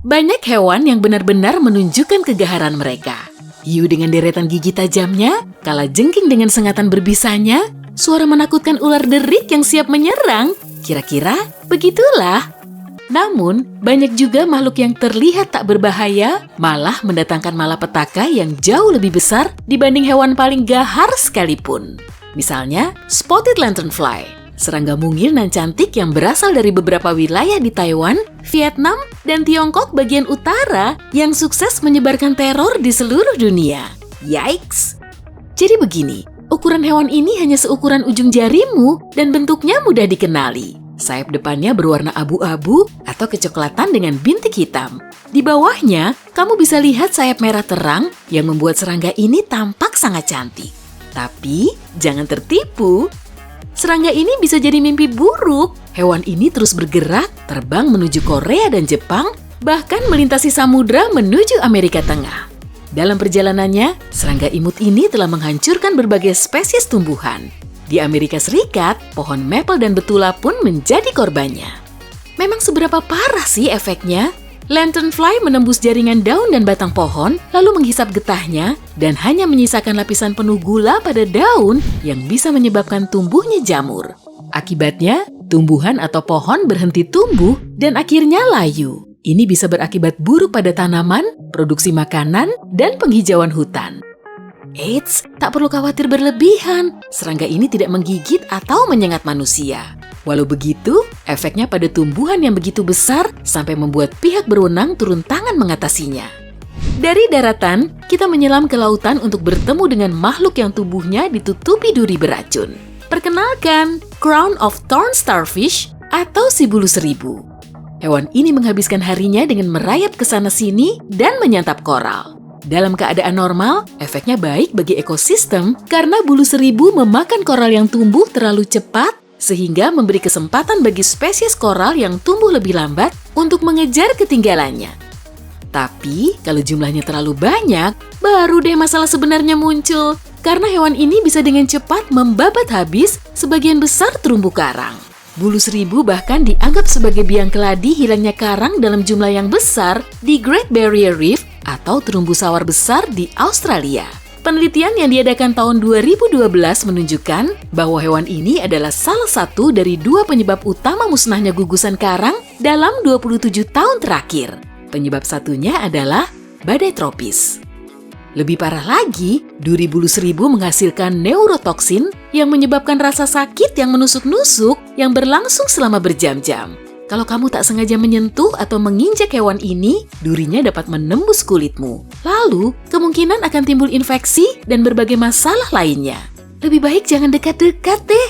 Banyak hewan yang benar-benar menunjukkan kegaharan mereka. Hiu dengan deretan gigi tajamnya, kalajengking dengan sengatan berbisanya, suara menakutkan ular derik yang siap menyerang. Kira-kira begitulah. Namun, banyak juga makhluk yang terlihat tak berbahaya, malah mendatangkan malapetaka yang jauh lebih besar dibanding hewan paling gahar sekalipun. Misalnya, spotted lanternfly. Serangga mungil nan cantik yang berasal dari beberapa wilayah di Taiwan, Vietnam, dan Tiongkok bagian utara yang sukses menyebarkan teror di seluruh dunia. Yikes! Jadi begini, ukuran hewan ini hanya seukuran ujung jarimu dan bentuknya mudah dikenali. Sayap depannya berwarna abu-abu atau kecoklatan dengan bintik hitam. Di bawahnya, kamu bisa lihat sayap merah terang yang membuat serangga ini tampak sangat cantik. Tapi, jangan tertipu. Serangga ini bisa jadi mimpi buruk. Hewan ini terus bergerak, terbang menuju Korea dan Jepang, bahkan melintasi samudra menuju Amerika Tengah. Dalam perjalanannya, serangga imut ini telah menghancurkan berbagai spesies tumbuhan. Di Amerika Serikat, pohon maple dan betula pun menjadi korbannya. Memang seberapa parah sih efeknya? Lanternfly menembus jaringan daun dan batang pohon, lalu menghisap getahnya dan hanya menyisakan lapisan penuh gula pada daun yang bisa menyebabkan tumbuhnya jamur. Akibatnya, tumbuhan atau pohon berhenti tumbuh dan akhirnya layu. Ini bisa berakibat buruk pada tanaman, produksi makanan, dan penghijauan hutan. Eits, tak perlu khawatir berlebihan. Serangga ini tidak menggigit atau menyengat manusia. Walau begitu, efeknya pada tumbuhan yang begitu besar sampai membuat pihak berwenang turun tangan mengatasinya. Dari daratan, kita menyelam ke lautan untuk bertemu dengan makhluk yang tubuhnya ditutupi duri beracun. Perkenalkan, Crown of Thorn Starfish atau si bulu seribu. Hewan ini menghabiskan harinya dengan merayap ke sana-sini dan menyantap koral. Dalam keadaan normal, efeknya baik bagi ekosistem karena bulu seribu memakan koral yang tumbuh terlalu cepat sehingga memberi kesempatan bagi spesies koral yang tumbuh lebih lambat untuk mengejar ketinggalannya. Tapi, kalau jumlahnya terlalu banyak, baru deh masalah sebenarnya muncul karena hewan ini bisa dengan cepat membabat habis sebagian besar terumbu karang. Bulu seribu bahkan dianggap sebagai biang keladi hilangnya karang dalam jumlah yang besar di Great Barrier Reef atau terumbu sawar besar di Australia. Penelitian yang diadakan tahun 2012 menunjukkan bahwa hewan ini adalah salah satu dari 2 penyebab utama musnahnya gugusan karang dalam 27 tahun terakhir. Penyebab satunya adalah badai tropis. Lebih parah lagi, duri bulu seribu menghasilkan neurotoksin yang menyebabkan rasa sakit yang menusuk-nusuk yang berlangsung selama berjam-jam. Kalau kamu tak sengaja menyentuh atau menginjak hewan ini, durinya dapat menembus kulitmu. Lalu, kemungkinan akan timbul infeksi dan berbagai masalah lainnya. Lebih baik jangan dekat-dekat deh.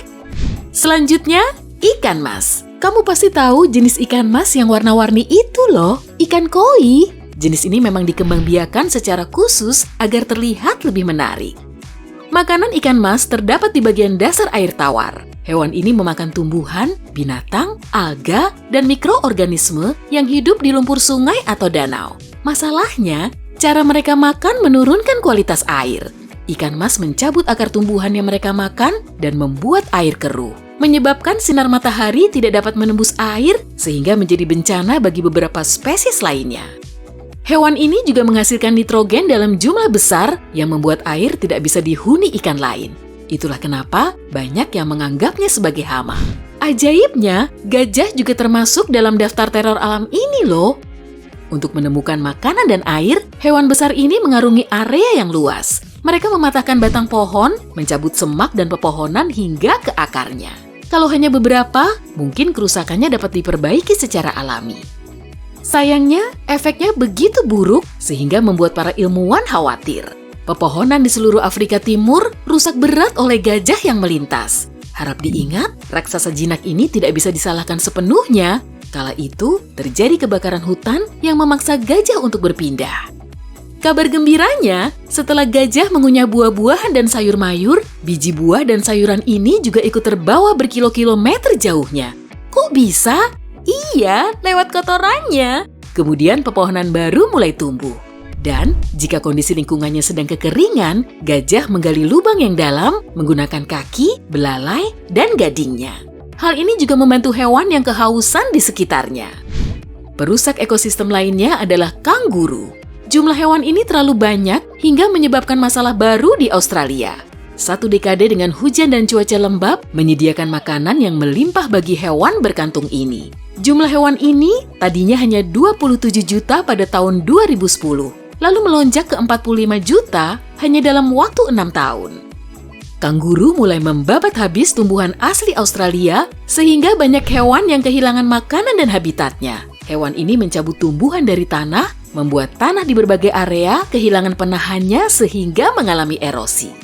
Selanjutnya, ikan mas. Kamu pasti tahu jenis ikan mas yang warna-warni itu loh, ikan koi. Jenis ini memang dikembangbiakan secara khusus agar terlihat lebih menarik. Makanan ikan mas terdapat di bagian dasar air tawar. Hewan ini memakan tumbuhan, binatang, alga, dan mikroorganisme yang hidup di lumpur sungai atau danau. Masalahnya, cara mereka makan menurunkan kualitas air. Ikan mas mencabut akar tumbuhan yang mereka makan dan membuat air keruh, menyebabkan sinar matahari tidak dapat menembus air sehingga menjadi bencana bagi beberapa spesies lainnya. Hewan ini juga menghasilkan nitrogen dalam jumlah besar yang membuat air tidak bisa dihuni ikan lain. Itulah kenapa banyak yang menganggapnya sebagai hama. Ajaibnya, gajah juga termasuk dalam daftar teror alam ini loh. Untuk menemukan makanan dan air, hewan besar ini mengarungi area yang luas. Mereka mematahkan batang pohon, mencabut semak dan pepohonan hingga ke akarnya. Kalau hanya beberapa, mungkin kerusakannya dapat diperbaiki secara alami. Sayangnya, efeknya begitu buruk sehingga membuat para ilmuwan khawatir. Pepohonan di seluruh Afrika Timur rusak berat oleh gajah yang melintas. Harap diingat, raksasa jinak ini tidak bisa disalahkan sepenuhnya. Kala itu, terjadi kebakaran hutan yang memaksa gajah untuk berpindah. Kabar gembiranya, setelah gajah mengunyah buah-buahan dan sayur mayur, biji buah dan sayuran ini juga ikut terbawa berkilo-kilometer jauhnya. Kok bisa? Iya, lewat kotorannya. Kemudian pepohonan baru mulai tumbuh. Dan jika kondisi lingkungannya sedang kekeringan, gajah menggali lubang yang dalam menggunakan kaki, belalai, dan gadingnya. Hal ini juga membantu hewan yang kehausan di sekitarnya. Perusak ekosistem lainnya adalah kanguru. Jumlah hewan ini terlalu banyak hingga menyebabkan masalah baru di Australia. Satu dekade dengan hujan dan cuaca lembab menyediakan makanan yang melimpah bagi hewan berkantung ini. Jumlah hewan ini tadinya hanya 27 juta pada tahun 2010, lalu melonjak ke 45 juta hanya dalam waktu 6 tahun. Kanguru mulai membabat habis tumbuhan asli Australia sehingga banyak hewan yang kehilangan makanan dan habitatnya. Hewan ini mencabut tumbuhan dari tanah, membuat tanah di berbagai area kehilangan penahannya sehingga mengalami erosi.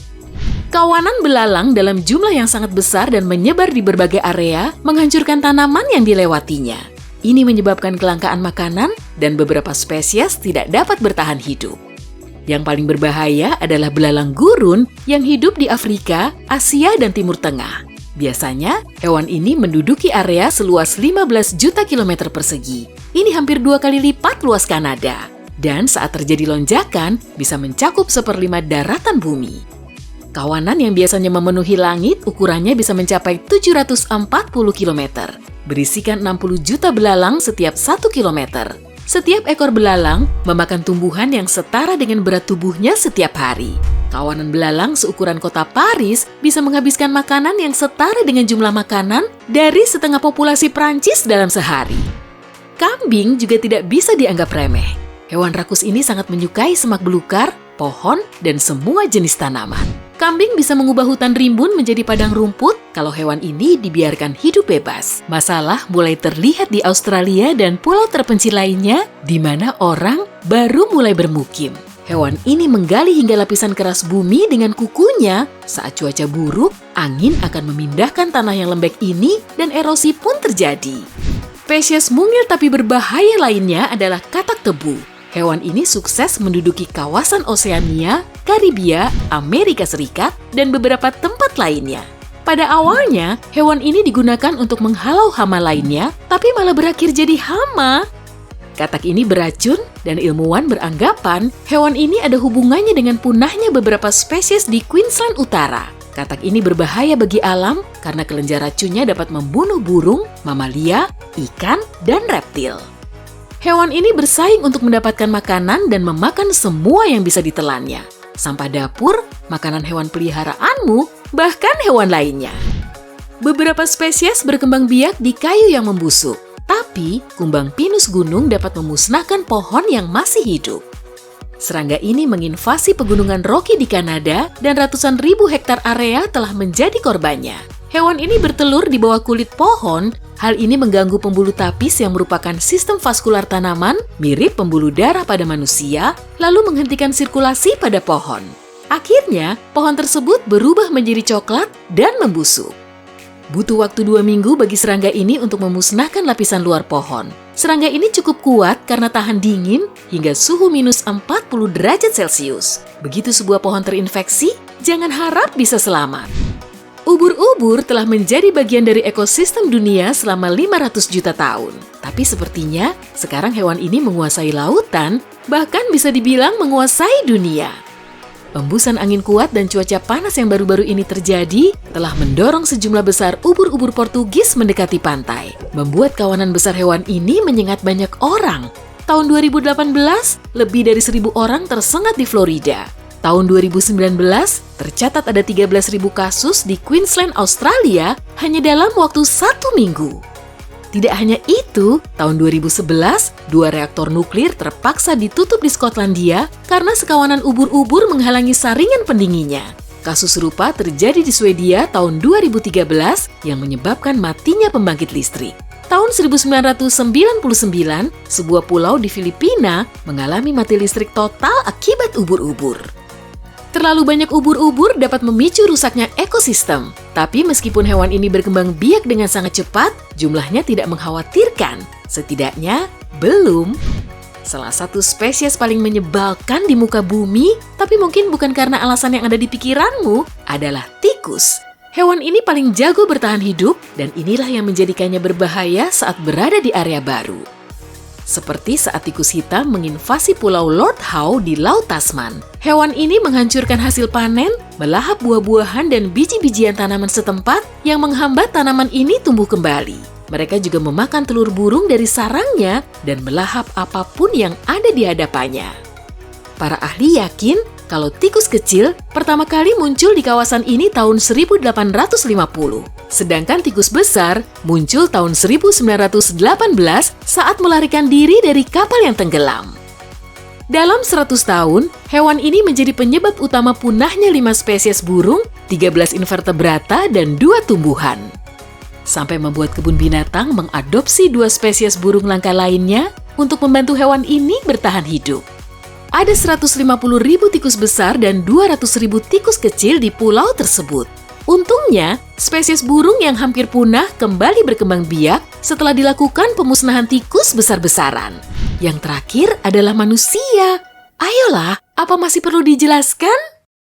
Kawanan belalang dalam jumlah yang sangat besar dan menyebar di berbagai area menghancurkan tanaman yang dilewatinya. Ini menyebabkan kelangkaan makanan dan beberapa spesies tidak dapat bertahan hidup. Yang paling berbahaya adalah belalang gurun yang hidup di Afrika, Asia, dan Timur Tengah. Biasanya, hewan ini menduduki area seluas 15 juta kilometer persegi. Ini hampir 2 kali lipat luas Kanada. Dan saat terjadi lonjakan, bisa mencakup 1/5 daratan bumi. Kawanan yang biasanya memenuhi langit ukurannya bisa mencapai 740 km, berisikan 60 juta belalang setiap 1 km. Setiap ekor belalang memakan tumbuhan yang setara dengan berat tubuhnya setiap hari. Kawanan belalang seukuran kota Paris bisa menghabiskan makanan yang setara dengan jumlah makanan dari setengah populasi Prancis dalam sehari. Kambing juga tidak bisa dianggap remeh. Hewan rakus ini sangat menyukai semak belukar, pohon, dan semua jenis tanaman. Kambing bisa mengubah hutan rimbun menjadi padang rumput kalau hewan ini dibiarkan hidup bebas. Masalah mulai terlihat di Australia dan pulau terpencil lainnya di mana orang baru mulai bermukim. Hewan ini menggali hingga lapisan keras bumi dengan kukunya. Saat cuaca buruk, angin akan memindahkan tanah yang lembek ini dan erosi pun terjadi. Spesies mungil tapi berbahaya lainnya adalah katak tebu. Hewan ini sukses menduduki kawasan Oseania, Karibia, Amerika Serikat, dan beberapa tempat lainnya. Pada awalnya, hewan ini digunakan untuk menghalau hama lainnya, tapi malah berakhir jadi hama. Katak ini beracun dan ilmuwan beranggapan hewan ini ada hubungannya dengan punahnya beberapa spesies di Queensland Utara. Katak ini berbahaya bagi alam karena kelenjar racunnya dapat membunuh burung, mamalia, ikan, dan reptil. Hewan ini bersaing untuk mendapatkan makanan dan memakan semua yang bisa ditelannya. Sampah dapur, makanan hewan peliharaanmu, bahkan hewan lainnya. Beberapa spesies berkembang biak di kayu yang membusuk. Tapi, kumbang pinus gunung dapat memusnahkan pohon yang masih hidup. Serangga ini menginvasi pegunungan Rocky di Kanada dan ratusan ribu hektar area telah menjadi korbannya. Hewan ini bertelur di bawah kulit pohon. Hal ini mengganggu pembuluh tapis yang merupakan sistem vaskular tanaman mirip pembuluh darah pada manusia, lalu menghentikan sirkulasi pada pohon. Akhirnya, pohon tersebut berubah menjadi coklat dan membusuk. Butuh waktu 2 minggu bagi serangga ini untuk memusnahkan lapisan luar pohon. Serangga ini cukup kuat karena tahan dingin hingga suhu minus 40 derajat Celcius. Begitu sebuah pohon terinfeksi, jangan harap bisa selamat. Ubur-ubur telah menjadi bagian dari ekosistem dunia selama 500 juta tahun. Tapi sepertinya sekarang hewan ini menguasai lautan, bahkan bisa dibilang menguasai dunia. Hembusan angin kuat dan cuaca panas yang baru-baru ini terjadi telah mendorong sejumlah besar ubur-ubur Portugis mendekati pantai, membuat kawanan besar hewan ini menyengat banyak orang. Tahun 2018, lebih dari 1.000 orang tersengat di Florida. Tahun 2019, tercatat ada 13.000 kasus di Queensland, Australia hanya dalam waktu 1 minggu. Tidak hanya itu, tahun 2011, 2 reaktor nuklir terpaksa ditutup di Skotlandia karena sekawanan ubur-ubur menghalangi saringan pendinginnya. Kasus serupa terjadi di Swedia tahun 2013 yang menyebabkan matinya pembangkit listrik. Tahun 1999, sebuah pulau di Filipina mengalami mati listrik total akibat ubur-ubur. Terlalu banyak ubur-ubur dapat memicu rusaknya ekosistem. Tapi meskipun hewan ini berkembang biak dengan sangat cepat, jumlahnya tidak mengkhawatirkan. Setidaknya, belum. Salah satu spesies paling menyebalkan di muka bumi, tapi mungkin bukan karena alasan yang ada di pikiranmu, adalah tikus. Hewan ini paling jago bertahan hidup, dan inilah yang menjadikannya berbahaya saat berada di area baru. Seperti saat tikus hitam menginvasi pulau Lord Howe di Laut Tasman. Hewan ini menghancurkan hasil panen, melahap buah-buahan dan biji-bijian tanaman setempat yang menghambat tanaman ini tumbuh kembali. Mereka juga memakan telur burung dari sarangnya dan melahap apapun yang ada di hadapannya. Para ahli yakin kalau tikus kecil pertama kali muncul di kawasan ini tahun 1850. Sedangkan tikus besar muncul tahun 1918 saat melarikan diri dari kapal yang tenggelam. Dalam 100 tahun, hewan ini menjadi penyebab utama punahnya 5 spesies burung, 13 invertebrata, dan 2 tumbuhan. Sampai membuat kebun binatang mengadopsi 2 spesies burung langka lainnya untuk membantu hewan ini bertahan hidup. Ada 150.000 tikus besar dan 200.000 tikus kecil di pulau tersebut. Untungnya, spesies burung yang hampir punah kembali berkembang biak setelah dilakukan pemusnahan tikus besar-besaran. Yang terakhir adalah manusia. Ayolah, apa masih perlu dijelaskan?